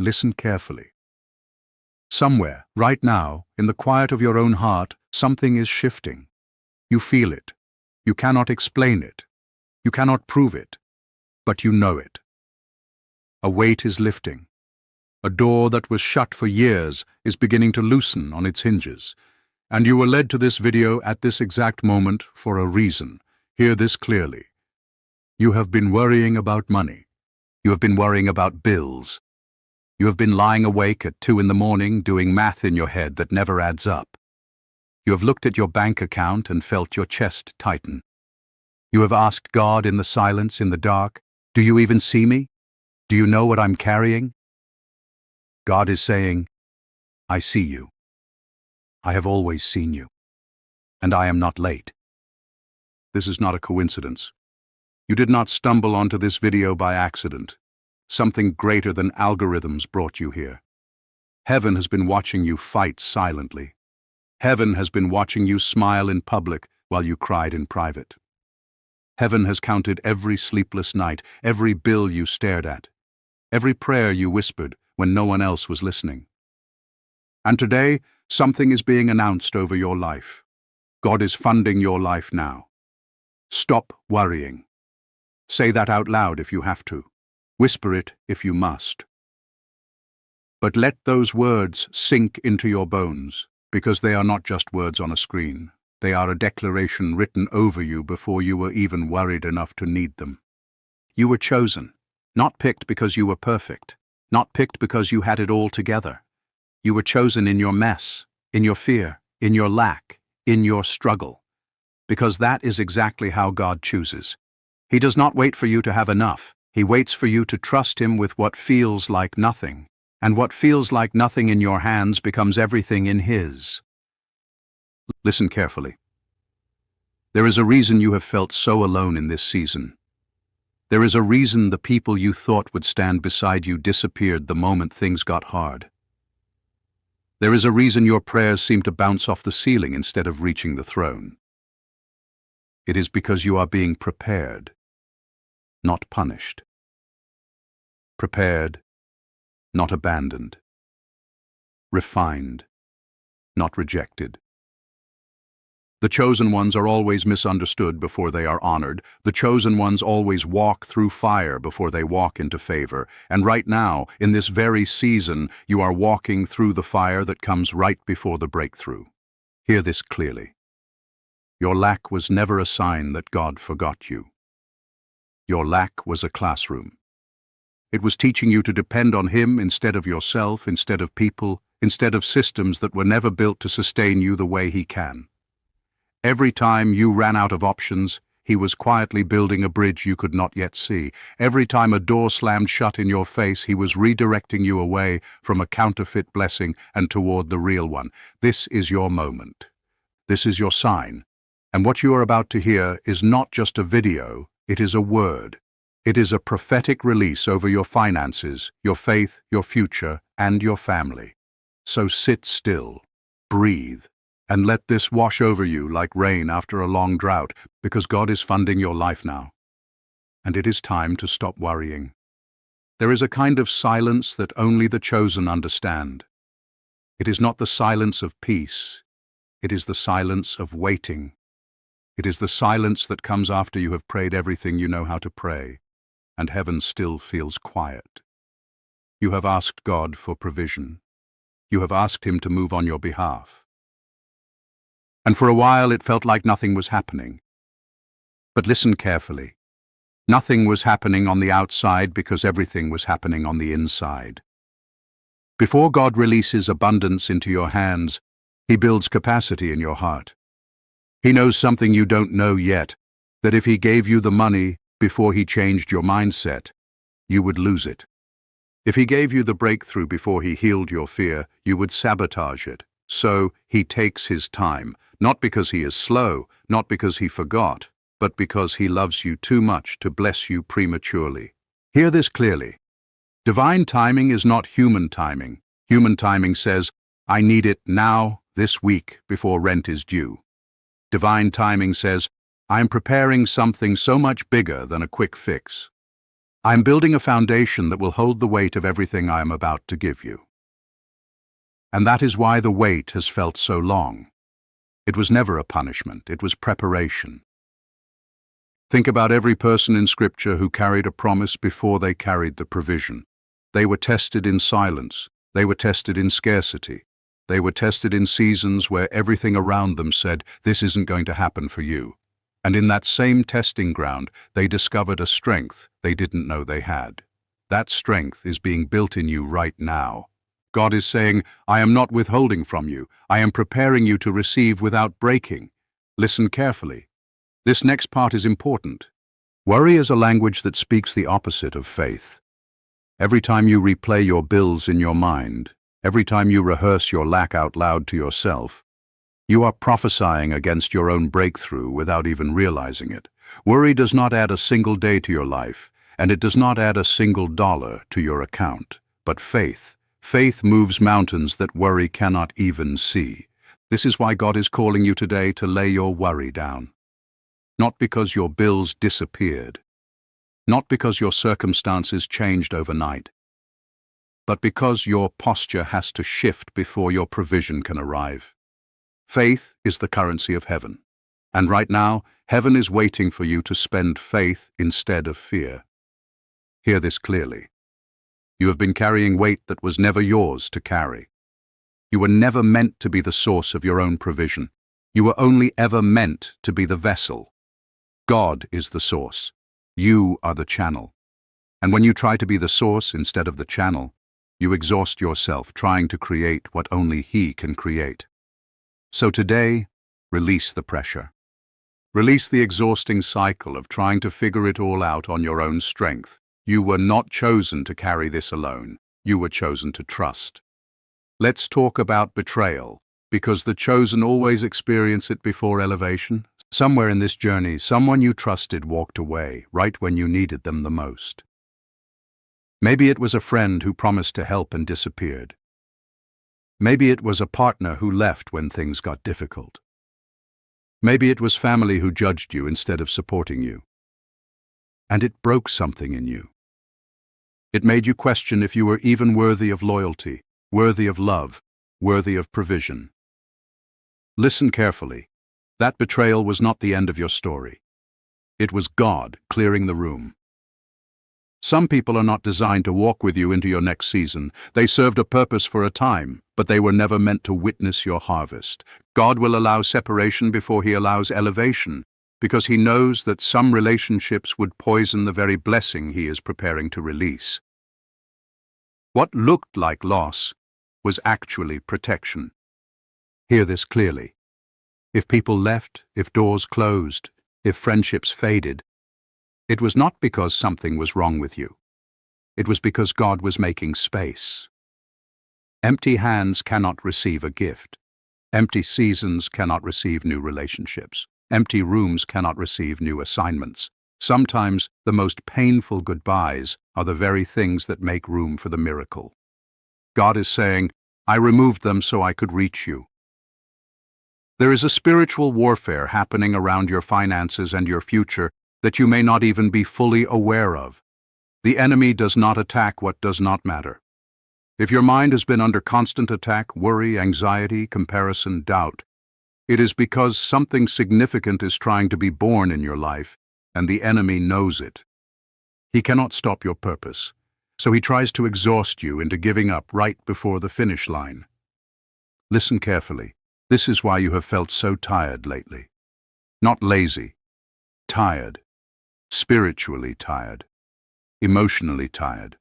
listen carefully. Somewhere, right now, in the quiet of your own heart, something is shifting. You feel it. You cannot explain it. You cannot prove it. But you know it. A weight is lifting. A door that was shut for years is beginning to loosen on its hinges. And you were led to this video at this exact moment for a reason. Hear this clearly. You have been worrying about money. You have been worrying about bills. You have been lying awake at 2 in the morning doing math in your head that never adds up. You have looked at your bank account and felt your chest tighten. You have asked God in the silence, in the dark, "Do you even see me? Do you know what I'm carrying?" God is saying, "I see you. I have always seen you. And I am not late." This is not a coincidence. You did not stumble onto this video by accident. Something greater than algorithms brought you here. Heaven has been watching you fight silently. Heaven has been watching you smile in public while you cried in private. Heaven has counted every sleepless night, every bill you stared at, every prayer you whispered when no one else was listening. And today, something is being announced over your life. God is funding your life now. Stop worrying. Say that out loud if you have to. Whisper it if you must. But let those words sink into your bones, because they are not just words on a screen. They are a declaration written over you before you were even worried enough to need them. You were chosen, not picked because you were perfect, not picked because you had it all together. You were chosen in your mess, in your fear, in your lack, in your struggle. Because that is exactly how God chooses. He does not wait for you to have enough. He waits for you to trust Him with what feels like nothing. And what feels like nothing in your hands becomes everything in His. Listen carefully. There is a reason you have felt so alone in this season. There is a reason the people you thought would stand beside you disappeared the moment things got hard. There is a reason your prayers seem to bounce off the ceiling instead of reaching the throne. It is because you are being prepared, not punished. Prepared, not abandoned. Refined, not rejected. The chosen ones are always misunderstood before they are honored. The chosen ones always walk through fire before they walk into favor. And right now, in this very season, you are walking through the fire that comes right before the breakthrough. Hear this clearly. Your lack was never a sign that God forgot you. Your lack was a classroom. It was teaching you to depend on Him instead of yourself, instead of people, instead of systems that were never built to sustain you the way He can. Every time you ran out of options, He was quietly building a bridge you could not yet see. Every time a door slammed shut in your face, He was redirecting you away from a counterfeit blessing and toward the real one. This is your moment. This is your sign. And what you are about to hear is not just a video, it is a word. It is a prophetic release over your finances, your faith, your future, and your family. So sit still, breathe, and let this wash over you like rain after a long drought, because God is funding your life now. And it is time to stop worrying. There is a kind of silence that only the chosen understand. It is not the silence of peace. It is the silence of waiting. It is the silence that comes after you have prayed everything you know how to pray, and heaven still feels quiet. You have asked God for provision. You have asked Him to move on your behalf. And for a while it felt like nothing was happening. But listen carefully. Nothing was happening on the outside because everything was happening on the inside. Before God releases abundance into your hands, He builds capacity in your heart. He knows something you don't know yet, that if He gave you the money before He changed your mindset, you would lose it. If He gave you the breakthrough before He healed your fear, you would sabotage it. So He takes His time, not because He is slow, not because He forgot, but because He loves you too much to bless you prematurely. Hear this clearly. Divine timing is not human timing. Human timing says, "I need it now, this week, before rent is due." Divine timing says, "I am preparing something so much bigger than a quick fix." I am building a foundation that will hold the weight of everything I am about to give you. And that is why the wait has felt so long. It was never a punishment, it was preparation. Think about every person in Scripture who carried a promise before they carried the provision. They were tested in silence. They were tested in scarcity. They were tested in seasons where everything around them said, "This isn't going to happen for you." And in that same testing ground, they discovered a strength they didn't know they had. That strength is being built in you right now. God is saying, "I am not withholding from you. I am preparing you to receive without breaking." Listen carefully. This next part is important. Worry is a language that speaks the opposite of faith. Every time you replay your bills in your mind, every time you rehearse your lack out loud to yourself, you are prophesying against your own breakthrough without even realizing it. Worry does not add a single day to your life, and it does not add a single dollar to your account. But faith moves mountains that worry cannot even see. This is why God is calling you today to lay your worry down. Not because your bills disappeared, not because your circumstances changed overnight, but because your posture has to shift before your provision can arrive. Faith is the currency of heaven, and right now, heaven is waiting for you to spend faith instead of fear. Hear this clearly. You have been carrying weight that was never yours to carry. You were never meant to be the source of your own provision. You were only ever meant to be the vessel. God is the source. You are the channel. And when you try to be the source instead of the channel, you exhaust yourself trying to create what only He can create. So today, release the pressure. Release the exhausting cycle of trying to figure it all out on your own strength. You were not chosen to carry this alone. You were chosen to trust. Let's talk about betrayal, because the chosen always experience it before elevation. Somewhere in this journey, someone you trusted walked away, right when you needed them the most. Maybe it was a friend who promised to help and disappeared. Maybe it was a partner who left when things got difficult. Maybe it was family who judged you instead of supporting you. And it broke something in you. It made you question if you were even worthy of loyalty, worthy of love, worthy of provision. Listen carefully. That betrayal was not the end of your story. It was God clearing the room. Some people are not designed to walk with you into your next season. They served a purpose for a time, but they were never meant to witness your harvest. God will allow separation before He allows elevation, because He knows that some relationships would poison the very blessing He is preparing to release. What looked like loss was actually protection. Hear this clearly. If people left, if doors closed, if friendships faded, it was not because something was wrong with you. It was because God was making space. Empty hands cannot receive a gift. Empty seasons cannot receive new relationships. Empty rooms cannot receive new assignments. Sometimes the most painful goodbyes are the very things that make room for the miracle. God is saying, "I removed them so I could reach you." There is a spiritual warfare happening around your finances and your future that you may not even be fully aware of. The enemy does not attack what does not matter. If your mind has been under constant attack, worry, anxiety, comparison, doubt, it is because something significant is trying to be born in your life, and the enemy knows it. He cannot stop your purpose, so he tries to exhaust you into giving up right before the finish line. Listen carefully. This is why you have felt so tired lately. Not lazy, tired, spiritually tired, emotionally tired.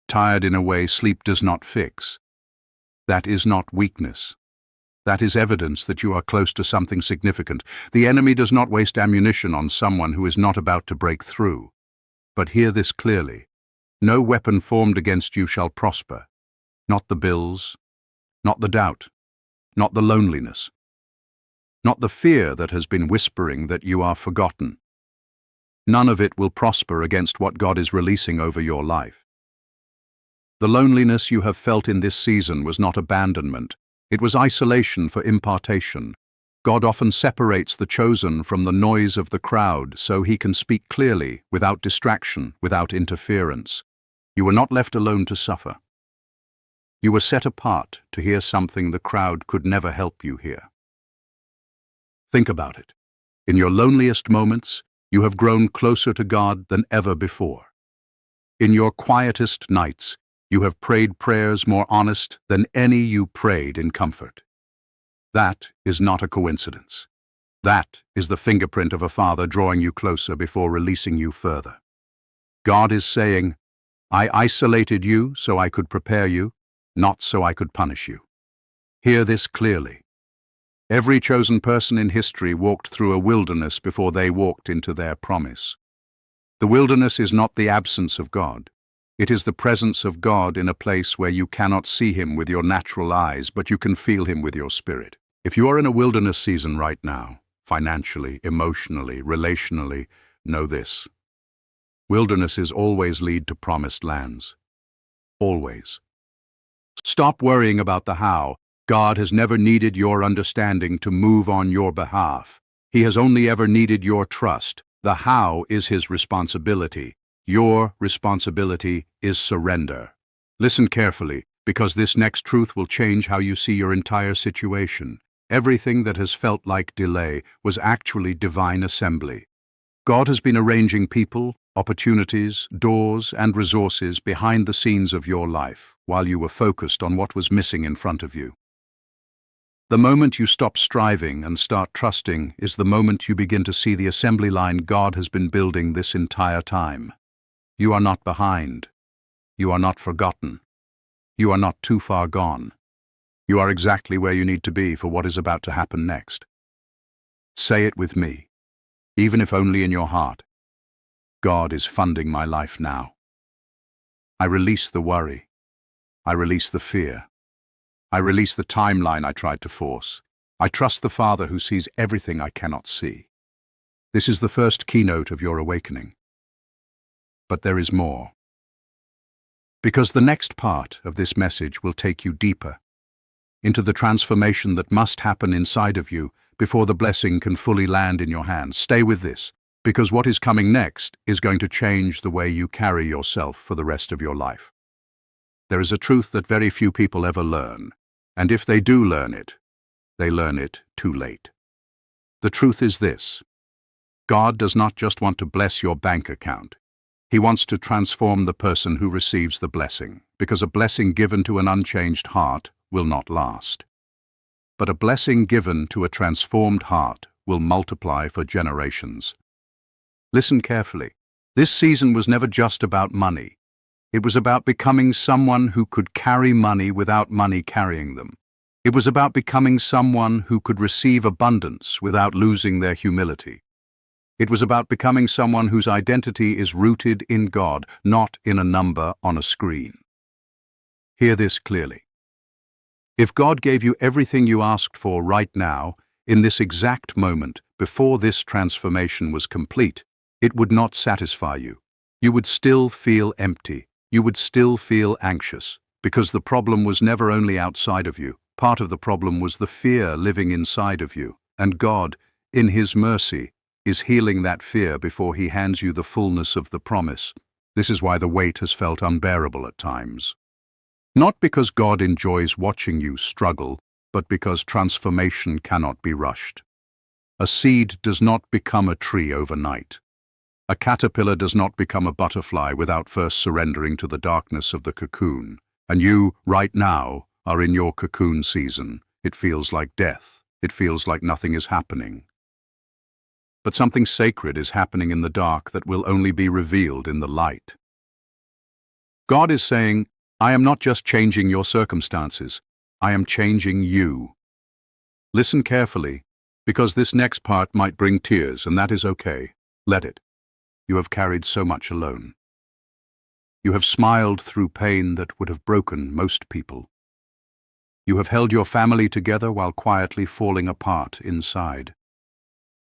Tired in a way sleep does not fix. That is not weakness. That is evidence that you are close to something significant. The enemy does not waste ammunition on someone who is not about to break through. But hear this clearly. No weapon formed against you shall prosper. Not the bills, not the doubt, not the loneliness, not the fear that has been whispering that you are forgotten. None of it will prosper against what God is releasing over your life. The loneliness you have felt in this season was not abandonment. It was isolation for impartation. God often separates the chosen from the noise of the crowd so he can speak clearly, without distraction, without interference. You were not left alone to suffer. You were set apart to hear something the crowd could never help you hear. Think about it. In your loneliest moments, you have grown closer to God than ever before. In your quietest nights, you have prayed prayers more honest than any you prayed in comfort. That is not a coincidence. That is the fingerprint of a Father drawing you closer before releasing you further. God is saying, I isolated you so I could prepare you, not so I could punish you. Hear this clearly. Every chosen person in history walked through a wilderness before they walked into their promise. The wilderness is not the absence of God. It is the presence of God in a place where you cannot see Him with your natural eyes, but you can feel Him with your spirit. If you are in a wilderness season right now, financially, emotionally, relationally, know this. Wildernesses always lead to promised lands. Always. Stop worrying about the how. God has never needed your understanding to move on your behalf. He has only ever needed your trust. The how is His responsibility. Your responsibility is surrender. Listen carefully, because this next truth will change how you see your entire situation. Everything that has felt like delay was actually divine assembly. God has been arranging people, opportunities, doors, and resources behind the scenes of your life, while you were focused on what was missing in front of you. The moment you stop striving and start trusting is the moment you begin to see the assembly line God has been building this entire time. You are not behind. You are not forgotten. You are not too far gone. You are exactly where you need to be for what is about to happen next. Say it with me, even if only in your heart. God is funding my life now. I release the worry. I release the fear. I release the timeline I tried to force. I trust the Father who sees everything I cannot see. This is the first keynote of your awakening. But there is more. Because the next part of this message will take you deeper into the transformation that must happen inside of you before the blessing can fully land in your hands. Stay with this, because what is coming next is going to change the way you carry yourself for the rest of your life. There is a truth that very few people ever learn, and if they do learn it, they learn it too late. The truth is this: God does not just want to bless your bank account. He wants to transform the person who receives the blessing, because a blessing given to an unchanged heart will not last. But a blessing given to a transformed heart will multiply for generations. Listen carefully. This season was never just about money. It was about becoming someone who could carry money without money carrying them. It was about becoming someone who could receive abundance without losing their humility. It was about becoming someone whose identity is rooted in God, not in a number on a screen. Hear this clearly. If God gave you everything you asked for right now, in this exact moment, before this transformation was complete, it would not satisfy you. You would still feel empty. You would still feel anxious, because the problem was never only outside of you. Part of the problem was the fear living inside of you, and God, in His mercy, is healing that fear before He hands you the fullness of the promise. This is why the weight has felt unbearable at times. Not because God enjoys watching you struggle, but because transformation cannot be rushed. A seed does not become a tree overnight. A caterpillar does not become a butterfly without first surrendering to the darkness of the cocoon. And you, right now, are in your cocoon season. It feels like death. It feels like nothing is happening. But something sacred is happening in the dark that will only be revealed in the light. God is saying, I am not just changing your circumstances, I am changing you. Listen carefully, because this next part might bring tears, and that is okay. Let it. You have carried so much alone. You have smiled through pain that would have broken most people. You have held your family together while quietly falling apart inside.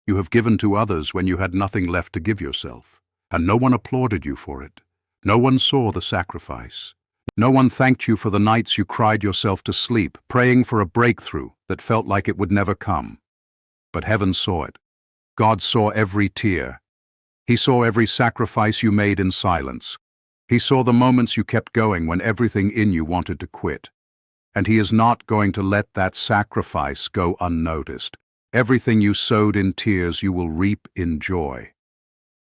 You have given to others when you had nothing left to give yourself, and no one applauded you for it. No one saw the sacrifice. No one thanked you for the nights you cried yourself to sleep, praying for a breakthrough that felt like it would never come. but heaven saw it. God saw every tear. He saw every sacrifice you made in silence. He saw the moments you kept going when everything in you wanted to quit. And He is not going to let that sacrifice go unnoticed. Everything you sowed in tears you will reap in joy.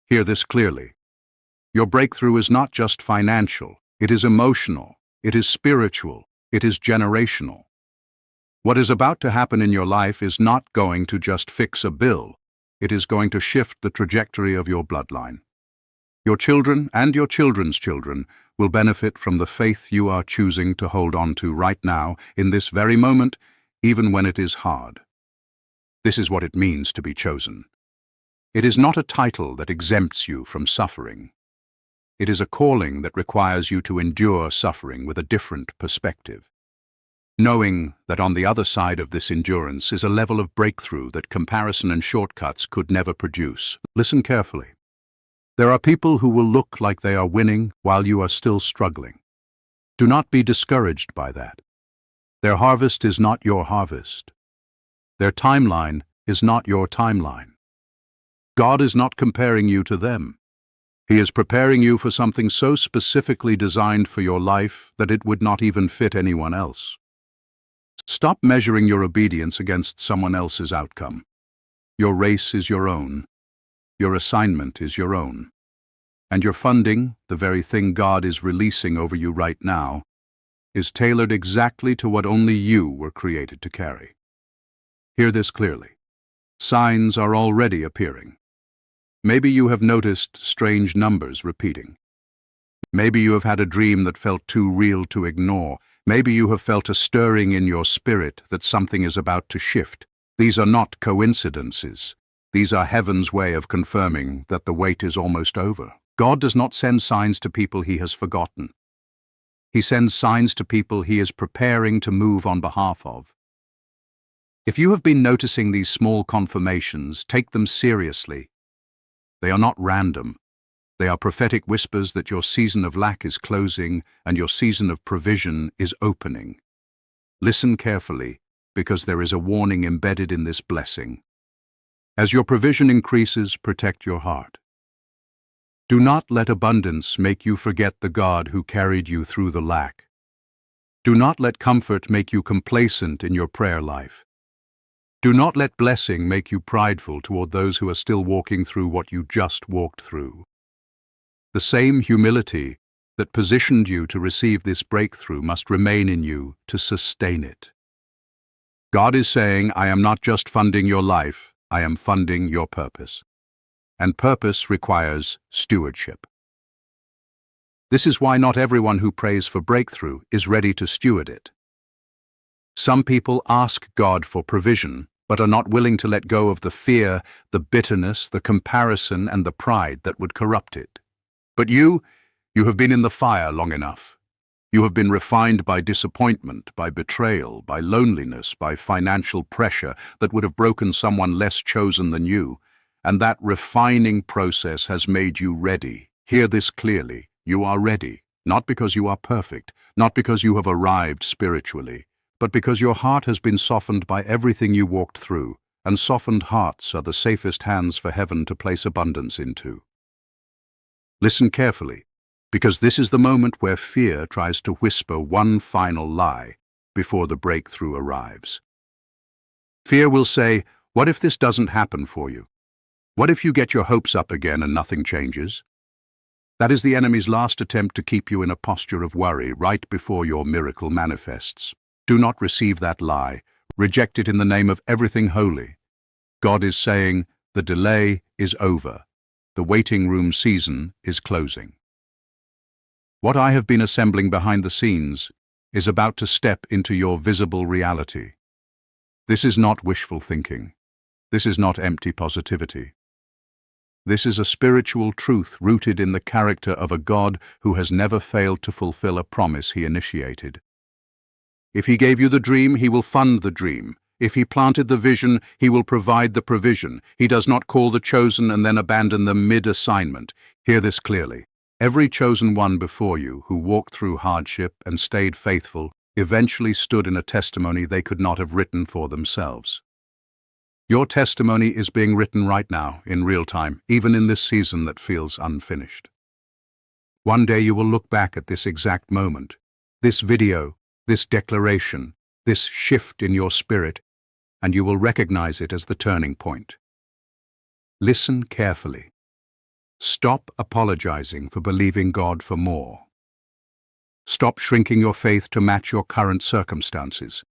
Hear this clearly. Your breakthrough is not just financial. It is emotional. It is spiritual. It is generational. What is about to happen in your life is not going to just fix a bill. It is going to shift the trajectory of your bloodline. Your children and your children's children will benefit from the faith you are choosing to hold on to right now, in this very moment, even when it is hard. This is what it means to be chosen. It is not a title that exempts you from suffering. It is a calling that requires you to endure suffering with a different perspective, knowing that on the other side of this endurance is a level of breakthrough that comparison and shortcuts could never produce. Listen carefully. There are people who will look like they are winning while you are still struggling. Do not be discouraged by that. Their harvest is not your harvest. Their timeline is not your timeline. God is not comparing you to them. He is preparing you for something so specifically designed for your life that it would not even fit anyone else. Stop measuring your obedience against someone else's outcome. Your race is your own. Your assignment is your own. And your funding, the very thing God is releasing over you right now, is tailored exactly to what only you were created to carry. Hear this clearly. Signs are already appearing. Maybe you have noticed strange numbers repeating. Maybe you have had a dream that felt too real to ignore. Maybe you have felt a stirring in your spirit that something is about to shift. These are not coincidences. These are heaven's way of confirming that the wait is almost over. God does not send signs to people He has forgotten. He sends signs to people He is preparing to move on behalf of. If you have been noticing these small confirmations, take them seriously. They are not random. They are prophetic whispers that your season of lack is closing and your season of provision is opening. Listen carefully, because there is a warning embedded in this blessing. As your provision increases, protect your heart. Do not let abundance make you forget the God who carried you through the lack. Do not let comfort make you complacent in your prayer life. Do not let blessing make you prideful toward those who are still walking through what you just walked through. The same humility that positioned you to receive this breakthrough must remain in you to sustain it. God is saying, I am not just funding your life, I am funding your purpose. And purpose requires stewardship. This is why not everyone who prays for breakthrough is ready to steward it. Some people ask God for provision, but are not willing to let go of the fear, the bitterness, the comparison, and the pride that would corrupt it. But you have been in the fire long enough. You have been refined by disappointment, by betrayal, by loneliness, by financial pressure that would have broken someone less chosen than you, and that refining process has made you ready. Hear this clearly. You are ready, not because you are perfect, not because you have arrived spiritually, but because your heart has been softened by everything you walked through, and softened hearts are the safest hands for heaven to place abundance into. Listen carefully, because this is the moment where fear tries to whisper one final lie before the breakthrough arrives. Fear will say, what if this doesn't happen for you? What if you get your hopes up again and nothing changes? That is the enemy's last attempt to keep you in a posture of worry right before your miracle manifests. Do not receive that lie. Reject it in the name of everything holy. God is saying, the delay is over. The waiting room season is closing. What I have been assembling behind the scenes is about to step into your visible reality. This is not wishful thinking. This is not empty positivity. This is a spiritual truth rooted in the character of a God who has never failed to fulfill a promise He initiated. If He gave you the dream, He will fund the dream. If He planted the vision, He will provide the provision. He does not call the chosen and then abandon them mid-assignment. Hear this clearly. Every chosen one before you who walked through hardship and stayed faithful eventually stood in a testimony they could not have written for themselves. Your testimony is being written right now, in real time, even in this season that feels unfinished. One day you will look back at this exact moment, this video, this declaration, this shift in your spirit, and you will recognize it as the turning point. Listen carefully. Stop apologizing for believing God for more. Stop shrinking your faith to match your current circumstances.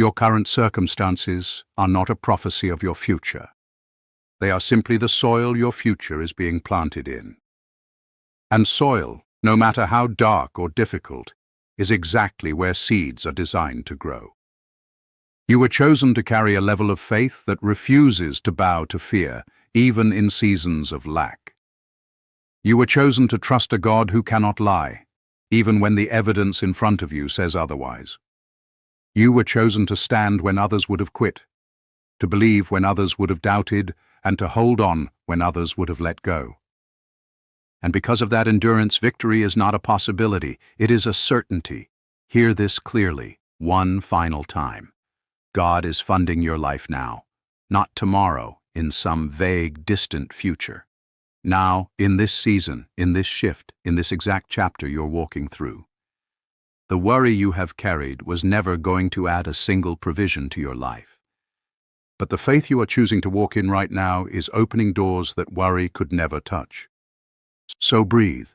Your current circumstances are not a prophecy of your future. They are simply the soil your future is being planted in. And soil, no matter how dark or difficult, is exactly where seeds are designed to grow. You were chosen to carry a level of faith that refuses to bow to fear, even in seasons of lack. You were chosen to trust a God who cannot lie, even when the evidence in front of you says otherwise. You were chosen to stand when others would have quit, to believe when others would have doubted, and to hold on when others would have let go. And because of that endurance, victory is not a possibility, it is a certainty. Hear this clearly, one final time. God is funding your life now, not tomorrow, in some vague, distant future. Now, in this season, in this shift, in this exact chapter you're walking through. The worry you have carried was never going to add a single provision to your life. But the faith you are choosing to walk in right now is opening doors that worry could never touch. So breathe.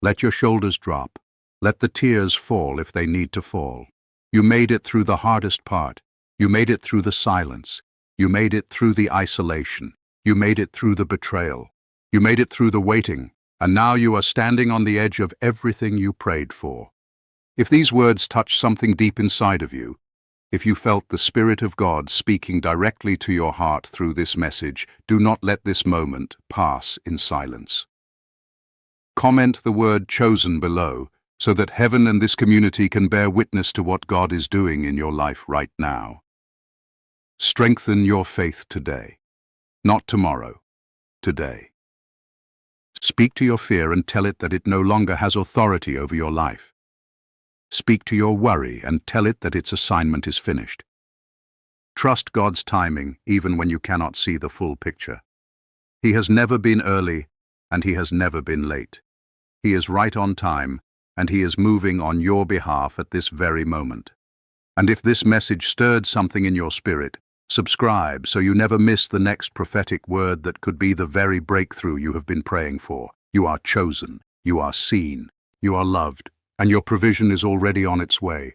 Let your shoulders drop. Let the tears fall if they need to fall. You made it through the hardest part. You made it through the silence. You made it through the isolation. You made it through the betrayal. You made it through the waiting. And now you are standing on the edge of everything you prayed for. If these words touch something deep inside of you, if you felt the Spirit of God speaking directly to your heart through this message, do not let this moment pass in silence. Comment the word chosen below so that heaven and this community can bear witness to what God is doing in your life right now. Strengthen your faith today, not tomorrow, today. Speak to your fear and tell it that it no longer has authority over your life. Speak to your worry and tell it that its assignment is finished. Trust God's timing even when you cannot see the full picture. He has never been early and He has never been late. He is right on time and He is moving on your behalf at this very moment. And if this message stirred something in your spirit, subscribe so you never miss the next prophetic word that could be the very breakthrough you have been praying for. You are chosen, you are seen, you are loved, and your provision is already on its way.